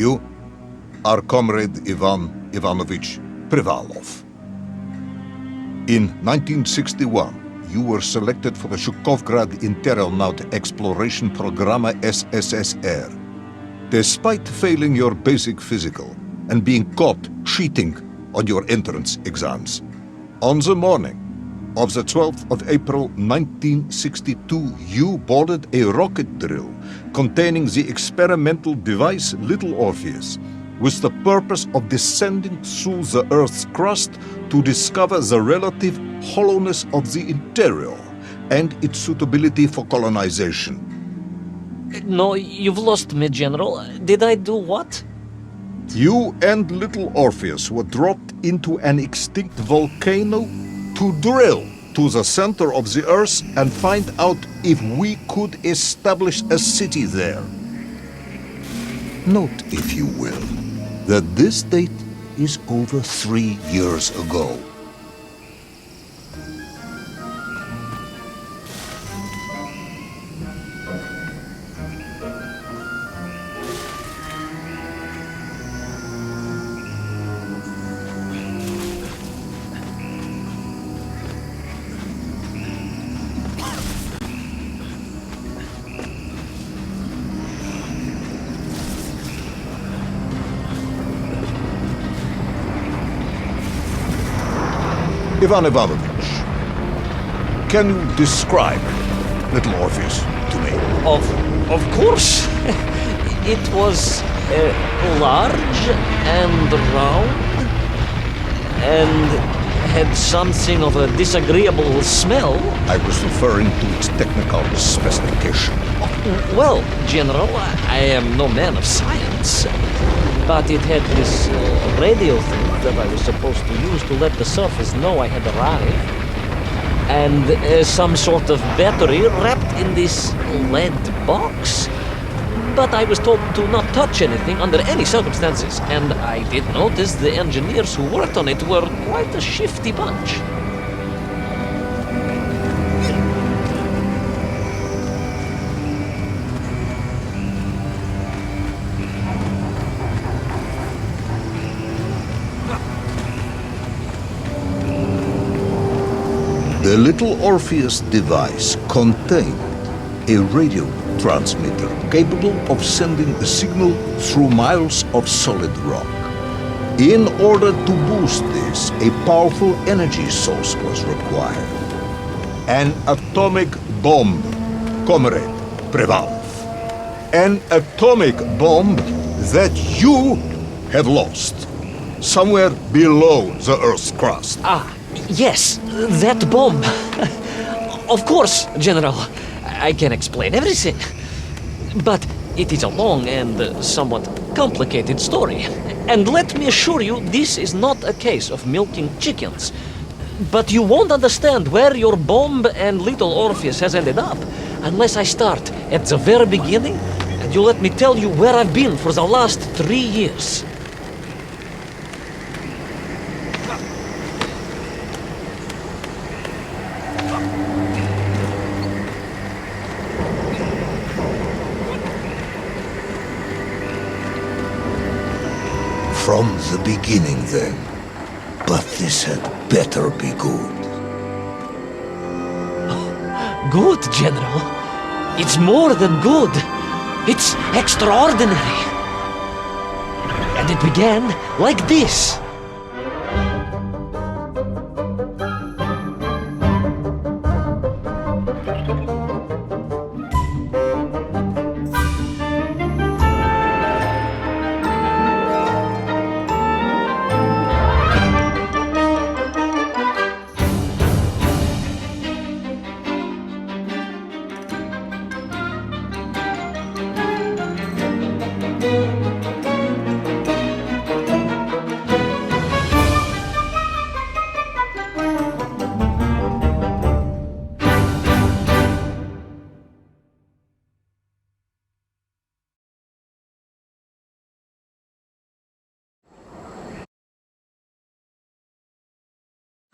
You are Comrade Ivan Ivanovich Privalov. In 1961, you were selected for the Shukovgrad Internaut Exploration Program SSSR. Despite failing your basic physical and being caught cheating on your entrance exams, on the morning of the 12th of April 1962, you boarded a rocket drill containing the experimental device Little Orpheus, with the purpose of descending through the Earth's crust to discover the relative hollowness of the interior and its suitability for colonization. No, you've lost me, General. Did I do what? You and Little Orpheus were dropped into an extinct volcano to drill to the center of the Earth and find out if we could establish a city there. Note, if you will, that this date is over 3 years ago. Ivan Ivanovich, can you describe Little Orpheus to me? Of course. It was large and round and had something of a disagreeable smell. I was referring to its technical specification. Well, General, I am no man of science, but it had this radio thing that I was supposed to use to let the surface know I had arrived, and some sort of battery wrapped in this lead box. But I was told to not touch anything under any circumstances, and I did notice the engineers who worked on it were quite a shifty bunch. The Little Orpheus device contained a radio transmitter capable of sending a signal through miles of solid rock. In order to boost this, a powerful energy source was required. An atomic bomb, Comrade Privalov. An atomic bomb that you have lost somewhere below the Earth's crust. Yes, that bomb. Of course, General. I can explain everything. But it is a long and somewhat complicated story. And let me assure you, this is not a case of milking chickens. But you won't understand where your bomb and Little Orpheus has ended up unless I start at the very beginning and you let me tell you where I've been for the last 3 years. From the beginning, then. But this had better be good. Good, General. It's more than good. It's extraordinary. And it began like this.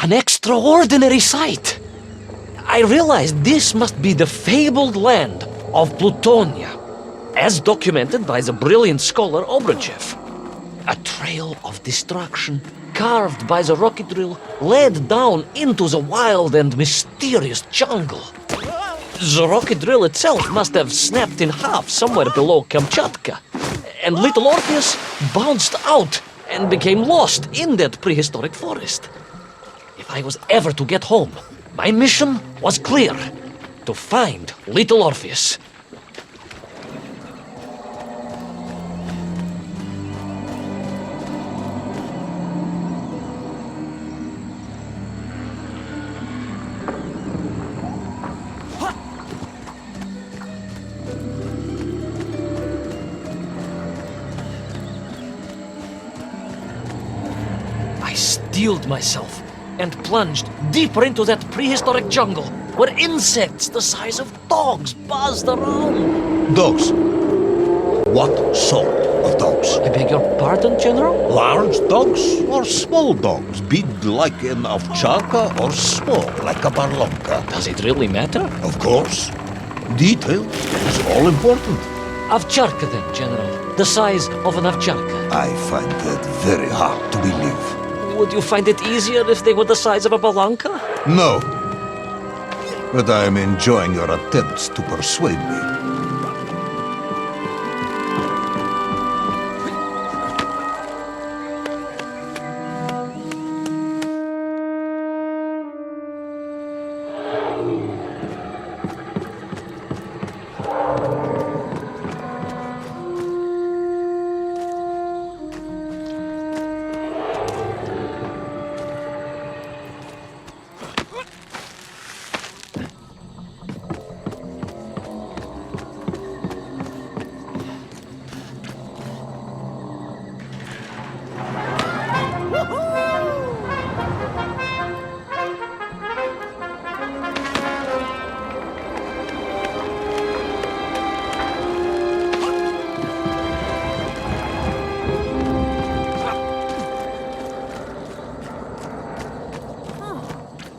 An extraordinary sight! I realized this must be the fabled land of Plutonia. as documented by the brilliant scholar Obruchev. A trail of destruction, carved by the rocket drill, led down into the wild and mysterious jungle. The rocket drill itself must have snapped in half somewhere below Kamchatka, and little Orpheus bounced out and became lost in that prehistoric forest. If I was ever to get home, my mission was clear: to find little Orpheus. I steeled myself and plunged deeper into that prehistoric jungle where insects the size of dogs buzzed around. Dogs. What sort of dogs? I beg your pardon, General? Large dogs or small dogs? Big like an ovcharka or small like a barlonka? Does it really matter? Of course. Detail is all important. Ovcharka then, General. The size of an ovcharka. I find that very hard to believe. Would you find it easier if they were the size of a balanka? No. But I am enjoying your attempts to persuade me.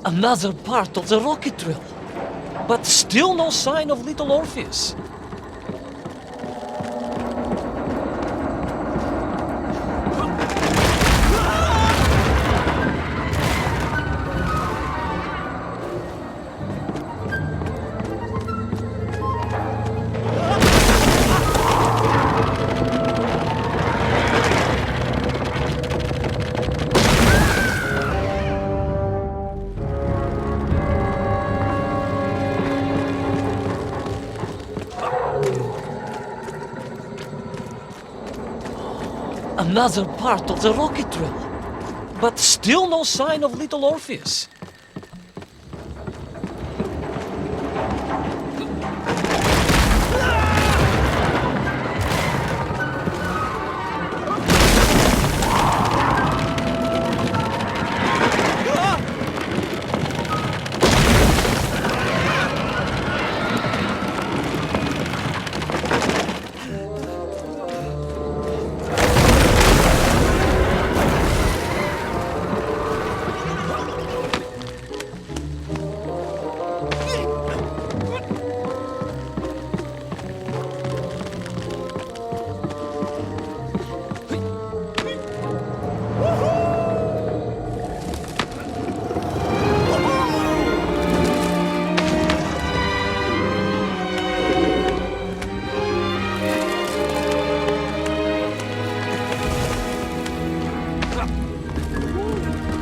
Another part of the rocket drill. But still no sign of little Orpheus. Another part of the rocket drill. But still no sign of little Orpheus.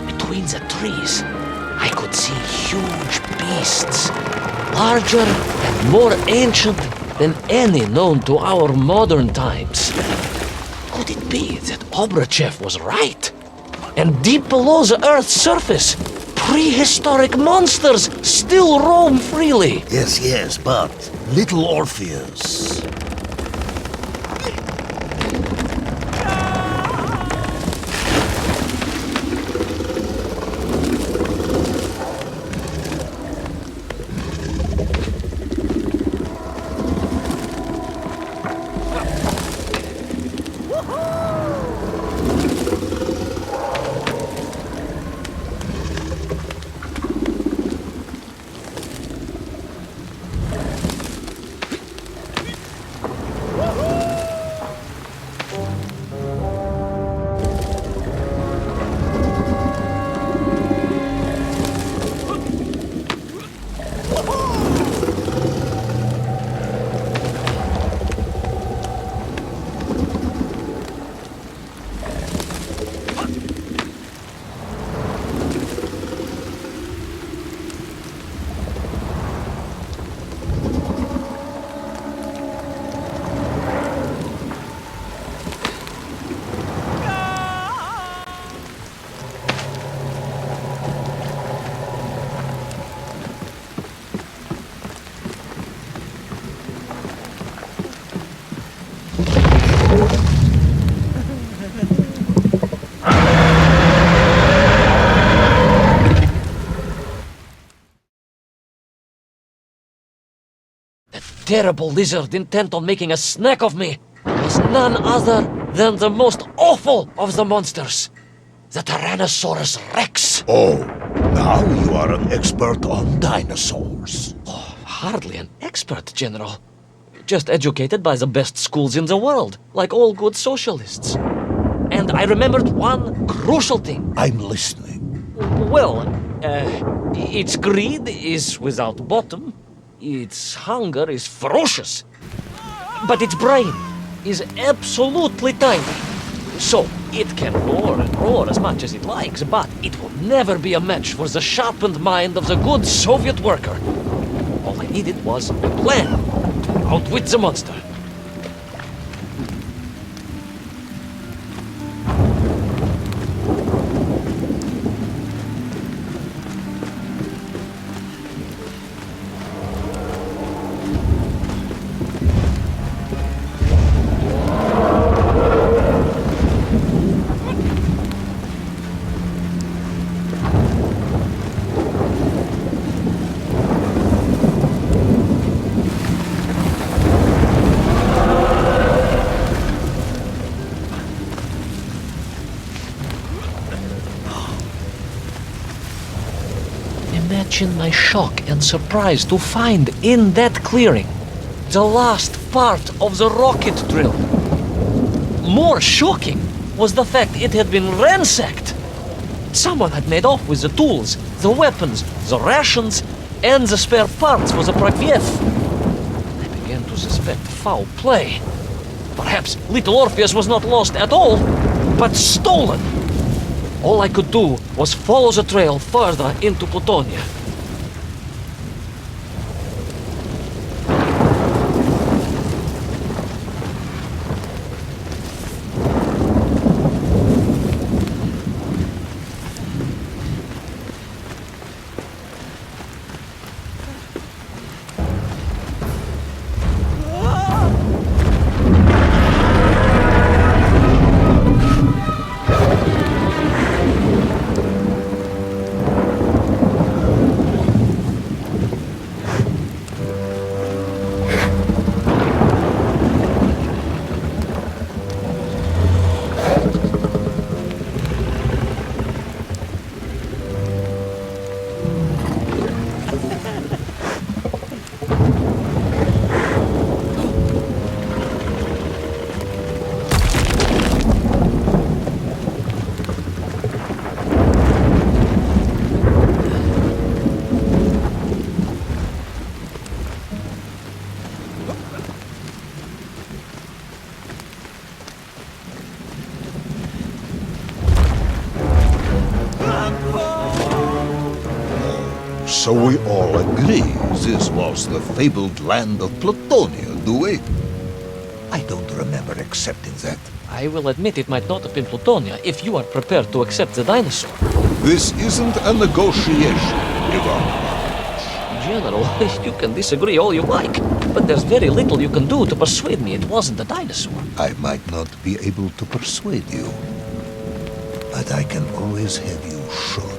Between the trees, I could see huge beasts, larger and more ancient than any known to our modern times. Could it be that Obruchev was right? And deep below the Earth's surface, prehistoric monsters still roam freely. Yes, but little Orpheus. terrible lizard intent on making a snack of me was none other than the most awful of the monsters, the Tyrannosaurus Rex. Oh, now you are an expert on dinosaurs. Hardly an expert, General. Just educated by the best schools in the world, like all good socialists. And I remembered one crucial thing. I'm listening. Well, its greed is without bottom, its hunger is ferocious, but its brain is absolutely tiny. So, it can roar and roar as much as it likes, but it will never be a match for the sharpened mind of the good Soviet worker. All I needed was a plan to outwit the monster. Imagine my shock and surprise to find in that clearing the last part of the rocket drill. More shocking was the fact it had been ransacked. Someone had made off with the tools, the weapons, the rations, and the spare parts for the Prokofiev. I began to suspect foul play. Perhaps little Orpheus was not lost at all, but stolen. All I could do was follow the trail further into Plutonia. So we all agree this was the fabled land of Plutonia, do we? I don't remember accepting that. I will admit it might not have been Plutonia if you are prepared to accept the dinosaur. This isn't a negotiation, Ivan. General, you can disagree all you like, but there's very little you can do to persuade me it wasn't a dinosaur. I might not be able to persuade you, but I can always have you shot.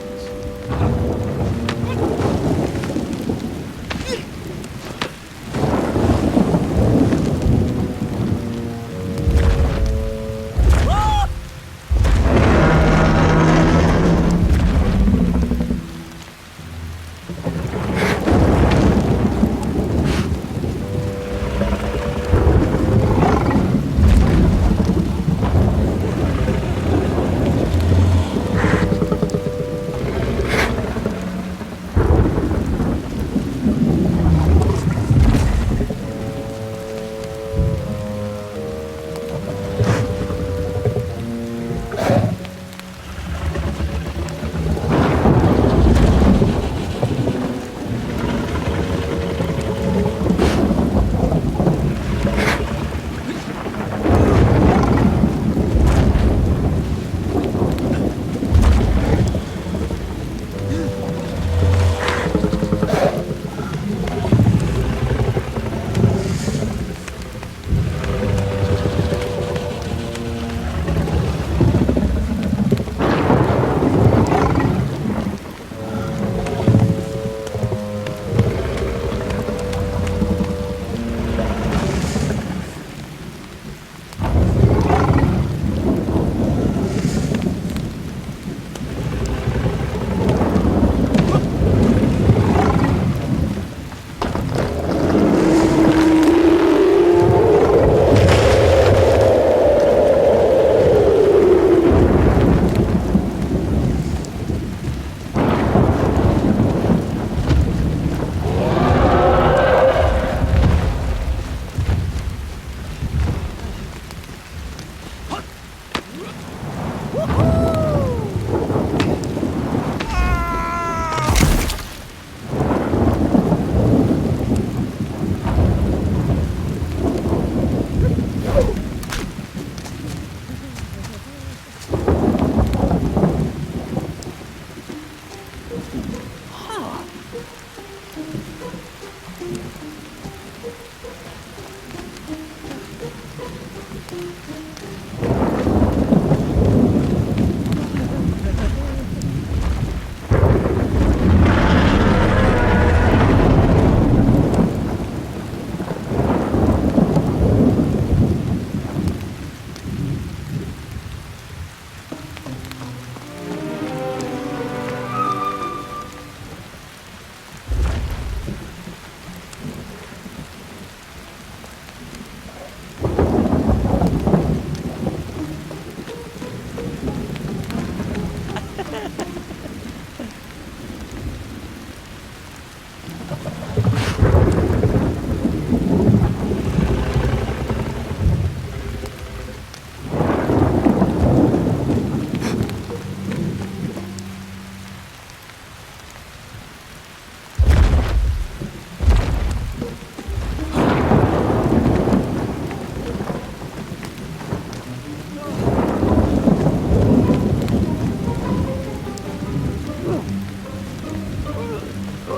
You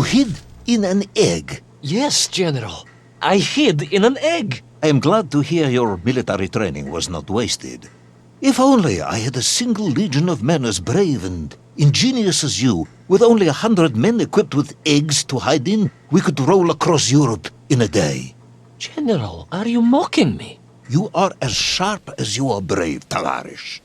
hid in an egg. Yes, General. I hid in an egg. I am glad to hear your military training was not wasted. If only I had a single legion of men as brave and ingenious as you, with only 100 men equipped with eggs to hide in, we could roll across Europe in a day. General, are you mocking me? You are as sharp as you are brave, Tavarish.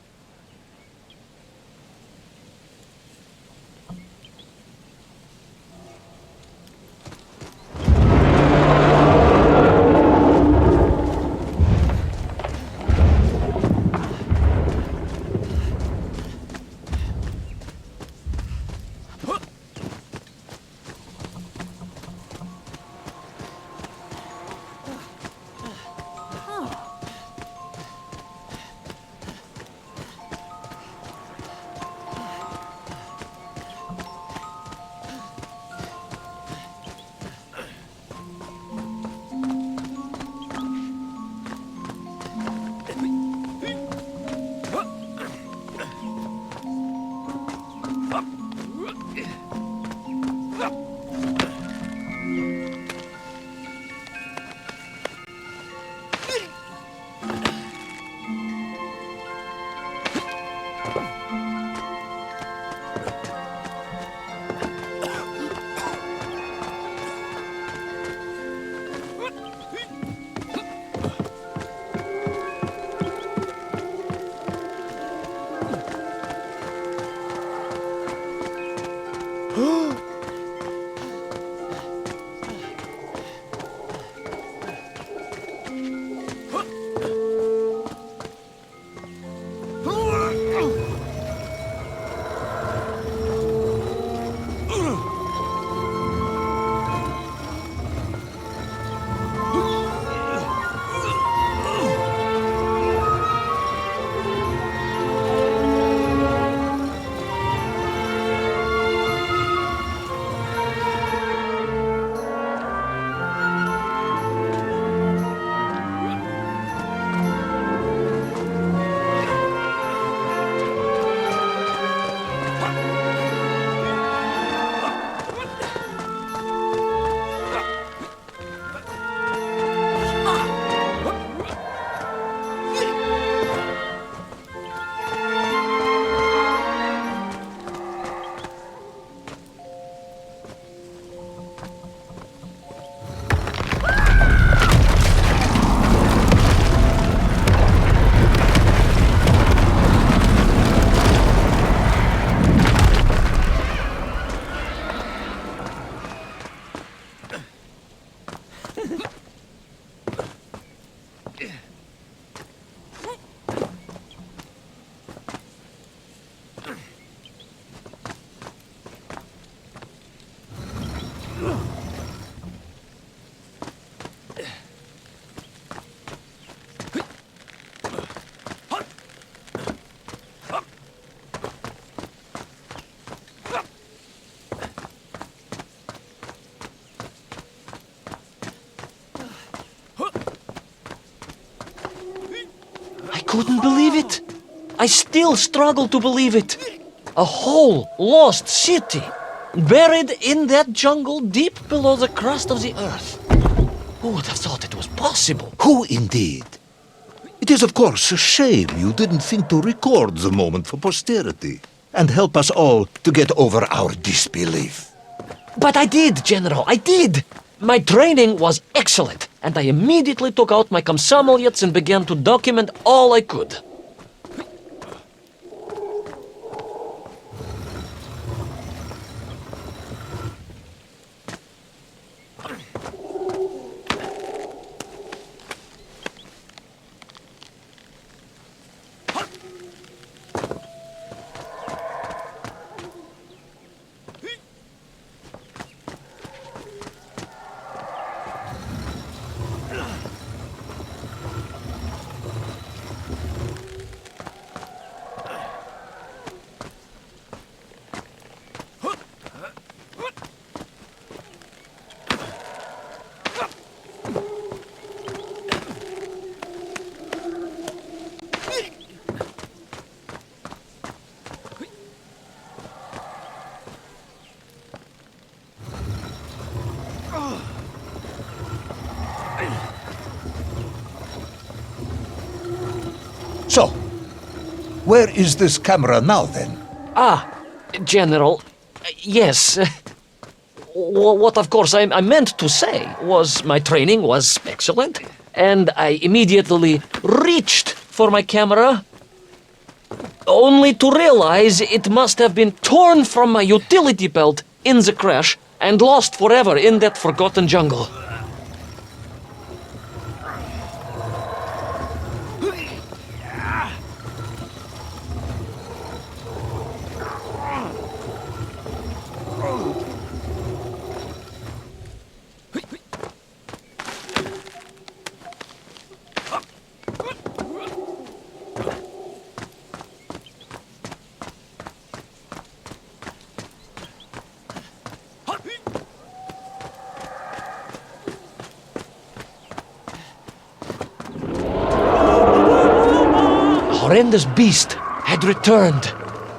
Couldn't believe it. I still struggle to believe it. A whole lost city, buried in that jungle deep below the crust of the earth. Who would have thought it was possible? Who indeed? It is, of course, a shame you didn't think to record the moment for posterity and help us all to get over our disbelief. But I did, General, I did. My training was excellent, and I immediately took out my komsomolets and began to document all I could. So, where is this camera now, then? General, yes. What, of course, I meant to say was my training was excellent, and I immediately reached for my camera, only to realize it must have been torn from my utility belt in the crash and lost forever in that forgotten jungle. Horrendous beast had returned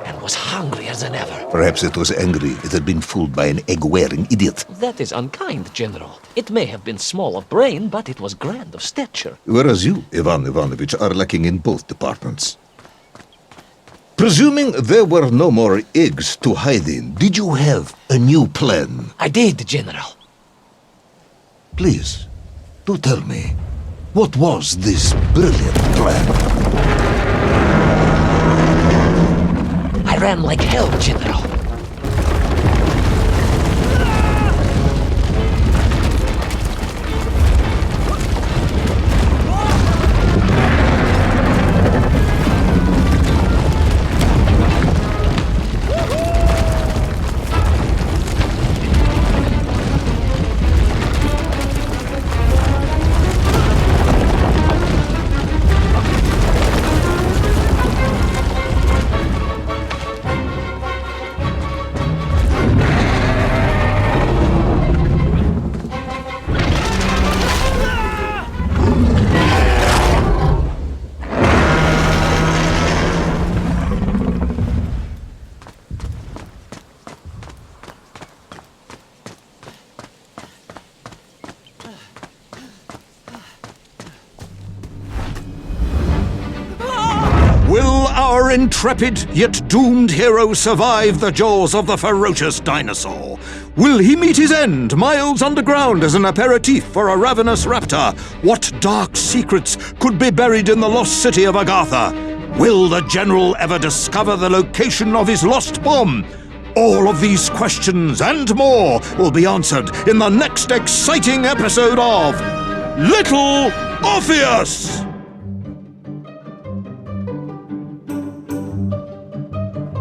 and was hungrier than ever. Perhaps it was angry it had been fooled by an egg-wearing idiot. That is unkind, General. It may have been small of brain, but it was grand of stature. Whereas you, Ivan Ivanovich, are lacking in both departments. Presuming there were no more eggs to hide in, Did you have a new plan? I did, General. Please, do tell me, what was this brilliant plan? I ran like hell, General. will our intrepid yet doomed hero survive the jaws of the ferocious dinosaur? Will he meet his end miles underground as an aperitif for a ravenous raptor? What dark secrets could be buried in the lost city of Agatha? Will the general ever discover the location of his lost bomb? All of these questions and more will be answered in the next exciting episode of Little Orpheus!